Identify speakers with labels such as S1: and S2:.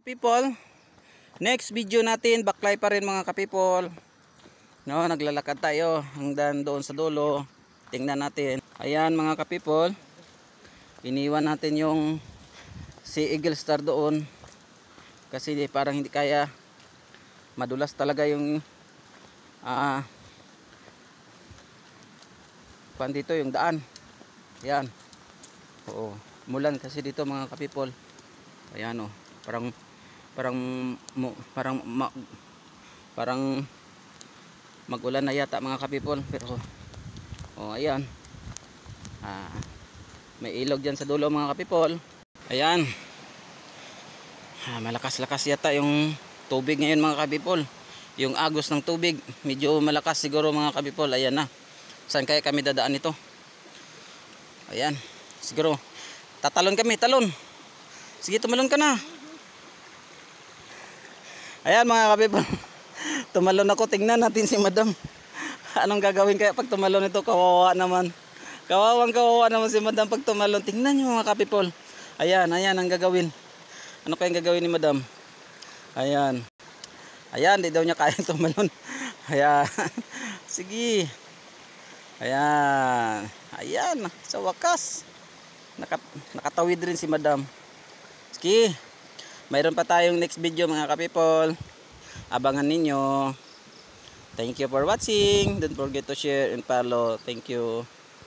S1: People, next video natin, baklay pa rin mga ka-people. No, naglalakad tayo hanggang doon sa dulo. Tingnan natin. Ayan mga ka-people. Iniwan natin yung si Eagle Star doon. Kasi parang hindi kaya. Madulas talaga yung dito yung daan. Ayan. Oo, mulan kasi dito mga ka-people. Ayan oh, parang magulan na yata mga ka-people, pero oh ayan. May ilog diyan sa dulo mga ka-people. Ayan. Malakas-lakas yata yung tubig ngayon mga ka-people. Yung agos ng tubig, medyo malakas siguro mga ka-people. Ayan na. Saan kaya kami dadaan nito? Ayan. Siguro tatalon kami, talon. Sige, tumalon ka na. Ayan mga ka-people. Tumalon ako. Tingnan natin si madam. Anong gagawin kaya pag tumalon ito? Kawawa naman. Kawawa naman si madam pag tumalon. Tingnan nyo mga ka-people. Ayan, ayan ang gagawin. Ano kayang gagawin ni madam? Ayan. Ayan, di daw niya kaya tumalon. Ayan. Sige. Ayan. Ayan, sa wakas. Nakatawid rin si madam. Sige. Mayroon pa tayong next video mga ka-people. Abangan ninyo. Thank you for watching. Don't forget to share and follow. Thank you.